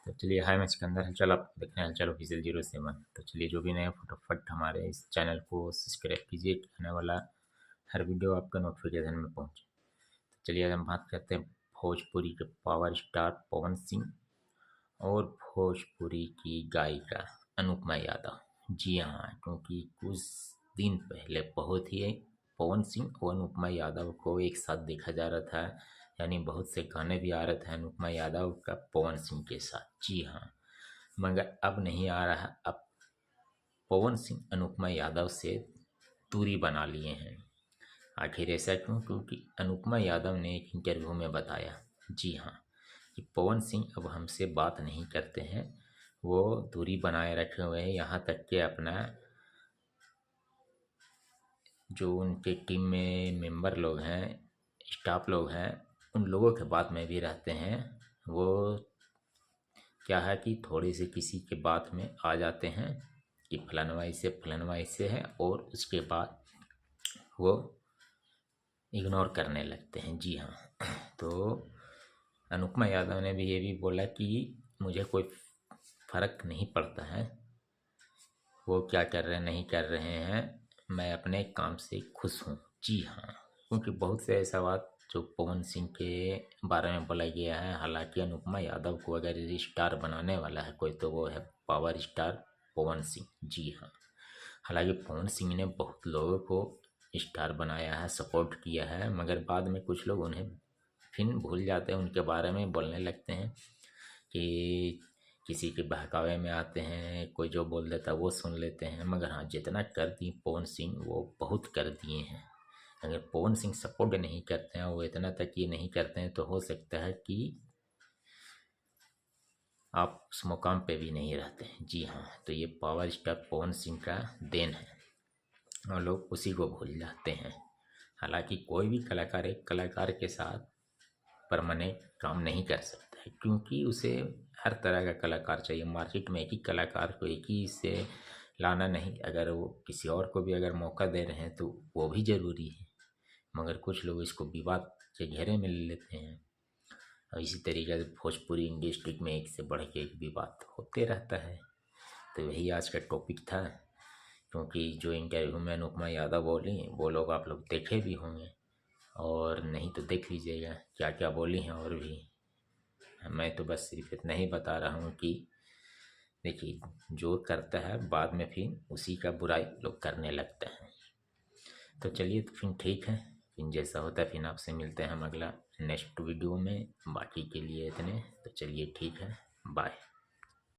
तो चलिए, हाय मैं सिकंदर। चल आप देख रहे हैं चलो ऑफिशियल 07। तो चलिए, जो भी नया फटाफट हमारे इस चैनल को सब्सक्राइब कीजिए, आने वाला हर वीडियो आपका नोटिफिकेशन में पहुंचे। तो चलिए, आज हम बात करते हैं भोजपुरी के पावर स्टार पवन सिंह और भोजपुरी की गायिका अनुपमा यादव। जी हाँ, क्योंकि कुछ दिन पहले बहुत ही पवन सिंह और अनुपमा यादव को एक साथ देखा जा रहा था, यानी बहुत से गाने भी आ रहे थे अनुपमा यादव का पवन सिंह के साथ। जी हाँ, मगर अब नहीं आ रहा। अब पवन सिंह अनुपमा यादव से दूरी बना लिए हैं। आखिर ऐसा क्यों? क्योंकि अनुपमा यादव ने एक इंटरव्यू में बताया, जी हाँ, कि पवन सिंह अब हमसे बात नहीं करते हैं, वो दूरी बनाए रखे हुए हैं। यहाँ तक कि अपना जो उनके टीम में मेंबर लोग हैं, स्टाफ लोग हैं, उन लोगों के बात में भी रहते हैं। वो क्या है कि थोड़ी सी किसी के बात में आ जाते हैं कि फलानवा इससे है, और उसके बाद वो इग्नोर करने लगते हैं। जी हाँ, तो अनुपमा यादव ने भी ये भी बोला कि मुझे कोई फर्क नहीं पड़ता है वो क्या कर रहे हैं नहीं कर रहे हैं, मैं अपने काम से खुश हूँ। जी हाँ, क्योंकि बहुत से ऐसा बात जो पवन सिंह के बारे में बोला गया है। हालांकि अनुपमा यादव को अगर स्टार बनाने वाला है कोई, तो वो है पावर स्टार पवन सिंह। जी हाँ, हालांकि पवन सिंह ने बहुत लोगों को स्टार बनाया है, सपोर्ट किया है, मगर बाद में कुछ लोग उन्हें फिर भूल जाते हैं, उनके बारे में बोलने लगते हैं कि किसी के बहकावे में आते हैं, कोई जो बोल देता है वो सुन लेते हैं। मगर हाँ, जितना कर दिए पवन सिंह वो बहुत कर दिए हैं। अगर पवन सिंह सपोर्ट नहीं करते हैं, वो इतना तक ये नहीं करते हैं, तो हो सकता है कि आप उस मुकाम पे भी नहीं रहते हैं। जी हाँ, तो ये पावर स्टार पवन सिंह का देन है और लोग उसी को भूल जाते हैं। हालांकि कोई भी कलाकार एक कलाकार के साथ परमानेंट काम नहीं कर सकता है, क्योंकि उसे हर तरह का कलाकार चाहिए। मार्केट में एक ही कलाकार को एक ही से लाना नहीं। अगर वो किसी और को भी अगर मौका दे रहे हैं तो वो भी ज़रूरी है, मगर कुछ लोग इसको विवाद के घेरे में ले लेते हैं। और इसी तरीके से भोजपुरी इंडस्ट्री में एक से बढ़ के एक विवाद होते रहता है। तो यही आज का टॉपिक था, क्योंकि जो इंटरव्यू में अनुपमा यादव बोली वो लोग आप लोग देखे भी होंगे, और नहीं तो देख लीजिएगा क्या क्या बोली हैं। और भी मैं तो बस सिर्फ इतना ही बता रहा हूँ कि देखिए, जो करता है बाद में फिर उसी का बुराई लोग करने लगते हैं। तो चलिए, तो फिर ठीक है, फिर जैसा होता है फिर आपसे मिलते हैं हम अगला नेक्स्ट वीडियो में। बाकी के लिए इतने, तो चलिए ठीक है, बाय।